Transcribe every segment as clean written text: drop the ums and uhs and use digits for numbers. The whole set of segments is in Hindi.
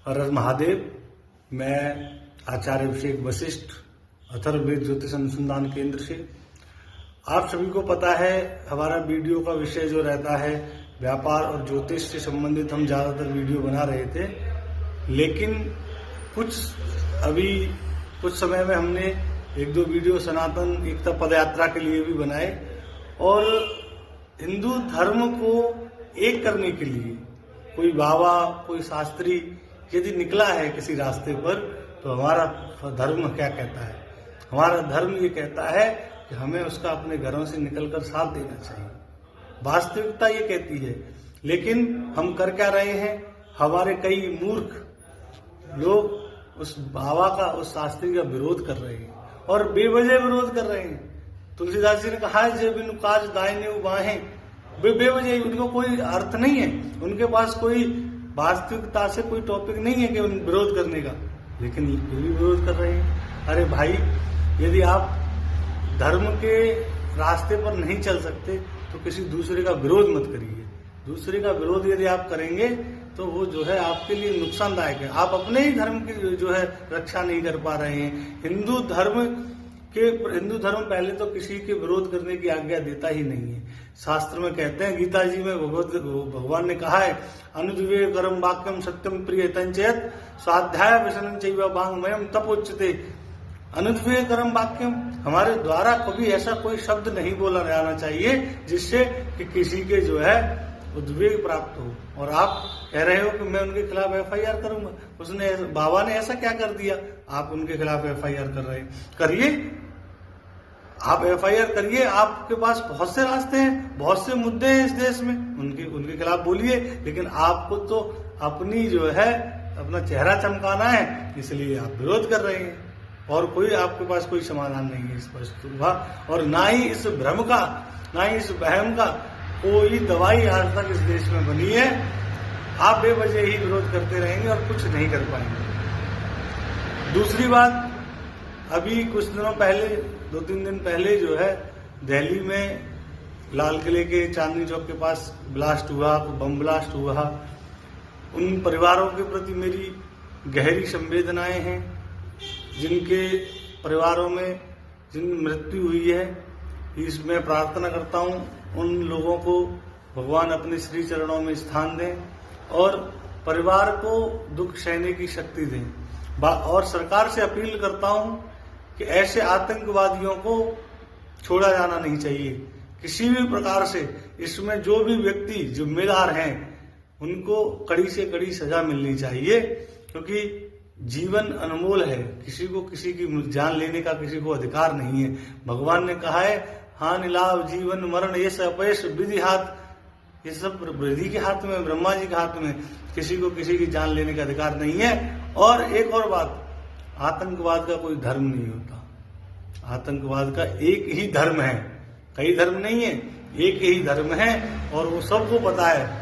हर हर महादेव। मैं आचार्य अभिषेक वशिष्ठ अथर्ववेद ज्योतिष अनुसंधान केंद्र से। आप सभी को पता है हमारा वीडियो का विषय जो रहता है व्यापार और ज्योतिष से संबंधित हम ज्यादातर वीडियो बना रहे थे, लेकिन कुछ समय में हमने एक दो वीडियो सनातन एकता पदयात्रा के लिए भी बनाए और हिंदू धर्म को एक करने के लिए कोई बाबा कोई शास्त्री यदि निकला है किसी रास्ते पर तो हमारा धर्म क्या कहता है? हमारा धर्म ये कहता है कि हमें उसका अपने घरों से निकलकर साथ देना चाहिए। वास्तविकता ये कहती है, लेकिन हम कर क्या रहे हैं? हमारे कई मूर्ख लोग उस बाबा का उस शास्त्री का विरोध कर रहे हैं और बेवजह विरोध कर रहे हैं। तुलसीदास जी ने कहा है जे बिनु काज दाहिने बाहें, बेवजह, उनको कोई अर्थ नहीं है, उनके पास कोई वास्तविकता से कोई टॉपिक नहीं है कि उन विरोध करने का, लेकिन फिर भी विरोध कर रहे हैं। अरे भाई, यदि आप धर्म के रास्ते पर नहीं चल सकते तो किसी दूसरे का विरोध मत करिए। दूसरे का विरोध यदि आप करेंगे तो वो जो है आपके लिए नुकसानदायक है। आप अपने ही धर्म की जो है रक्षा नहीं कर पा रहे हैं। हिंदू धर्म पहले तो किसी के विरोध करने की आज्ञा देता ही नहीं है। शास्त्र में कहते हैं, गीता जी में भगवान ने कहा है, अनुद्वेगकरम वाक्यम सत्यम प्रिय तंचयत स्वाध्याय व्यसनं चैव वाङ्मयम् तपोच्यते। अनुद्वेगकरम वाक्यम, हमारे द्वारा कभी ऐसा कोई शब्द नहीं बोला जाना चाहिए जिससे कि किसी के जो है उद्वेग प्राप्त हो। और आप कह रहे हो कि मैं उनके खिलाफ FIR करूंगा, उसने बाबा ने ऐसा क्या कर दिया आप उनके खिलाफ FIR कर रहे हैं? करिए, आप FIR करिए। आपके पास बहुत से रास्ते हैं, बहुत से मुद्दे हैं इस देश में, उनके खिलाफ बोलिए, लेकिन आपको तो अपनी जो है अपना चेहरा चमकाना है, इसलिए आप विरोध कर रहे हैं और कोई आपके पास कोई समाधान नहीं है इस पर। और ना ही इस भ्रम का, ना ही इस वहम का कोई दवाई आज तक इस देश में बनी है। आप बेवजह ही विरोध करते रहेंगे और कुछ नहीं कर पाएंगे। दूसरी बात, अभी कुछ दिनों पहले, 2-3 दिन पहले जो है दिल्ली में लाल किले के चांदनी चौक के पास ब्लास्ट हुआ, बम ब्लास्ट हुआ। उन परिवारों के प्रति मेरी गहरी संवेदनाएं हैं जिनके परिवारों में जिन मृत्यु हुई है। इसमें प्रार्थना करता हूं उन लोगों को भगवान अपने श्री चरणों में स्थान दें और परिवार को दुख सहने की शक्ति दें। और सरकार से अपील करता हूं कि ऐसे आतंकवादियों को छोड़ा जाना नहीं चाहिए किसी भी प्रकार से। इसमें जो भी व्यक्ति जिम्मेदार हैं उनको कड़ी से कड़ी सजा मिलनी चाहिए, क्योंकि जीवन अनमोल है। किसी को किसी की जान लेने का किसी को अधिकार नहीं है। भगवान ने कहा है, हानि लाभ जीवन मरण ये सब अपयश विधि हाथ, ये सब विधि के हाथ में, ब्रह्मा जी के हाथ में। किसी को किसी की जान लेने का अधिकार नहीं है। और एक और बात, आतंकवाद का कोई धर्म नहीं होता। आतंकवाद का एक ही धर्म है, कई धर्म नहीं है, एक ही धर्म है और वो सबको पता है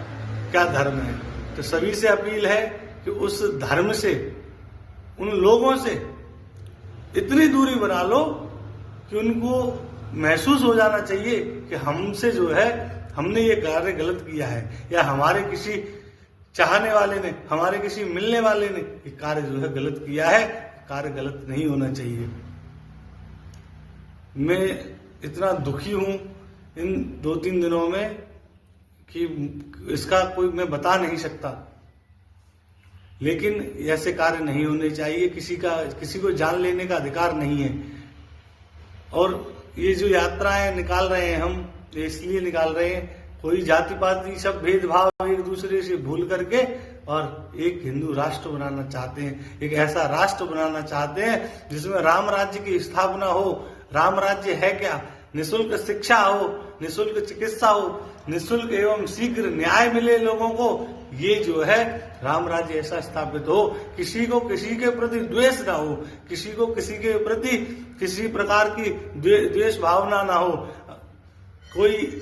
क्या धर्म है। तो सभी से अपील है कि उस धर्म से, उन लोगों से इतनी दूरी बना लो कि उनको महसूस हो जाना चाहिए कि हमसे जो है हमने ये कार्य गलत किया है, या हमारे किसी चाहने वाले ने, हमारे किसी मिलने वाले ने ये कार्य जो है गलत किया है। कार्य गलत नहीं होना चाहिए। मैं इतना दुखी हूं इन 2-3 दिनों में कि इसका कोई मैं बता नहीं सकता, लेकिन ऐसे कार्य नहीं होने चाहिए। किसी को जान लेने का अधिकार नहीं है। और ये जो यात्राएं निकाल रहे हैं हम, इसलिए निकाल रहे हैं, कोई जाति पाति सब भेदभाव एक दूसरे से भूल करके और एक हिंदू राष्ट्र बनाना चाहते हैं। एक ऐसा राष्ट्र बनाना चाहते हैं जिसमें राम राज्य की स्थापना हो। राम राज्य है क्या? निःशुल्क शिक्षा हो, निःशुल्क चिकित्सा हो, निःशुल्क एवं शीघ्र न्याय मिले लोगों को। ये जो है राम राज्य ऐसा स्थापित हो, किसी को किसी के प्रति द्वेष ना हो, किसी को किसी के प्रति किसी प्रकार की द्वेष भावना ना हो। कोई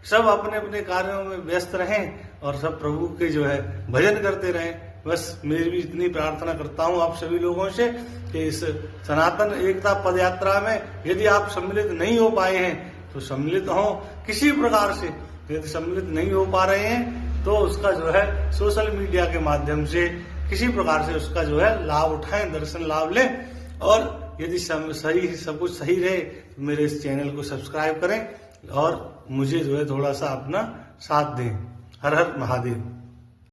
सब अपने अपने कार्यों में व्यस्त रहें और सब प्रभु के जो है भजन करते रहें। बस मेरी भी इतनी प्रार्थना करता हूं आप सभी लोगों से कि इस सनातन एकता पदयात्रा में यदि आप सम्मिलित नहीं हो पाए हैं तो सम्मिलित हो किसी प्रकार से। यदि सम्मिलित नहीं हो पा रहे हैं तो उसका जो है सोशल मीडिया के माध्यम से किसी प्रकार से उसका जो है लाभ उठाएं, दर्शन लाभ लें। और यदि सब कुछ सही रहे तो मेरे इस चैनल को सब्सक्राइब करें और मुझे जो है थोड़ा सा अपना साथ दें। हर हर महादेव।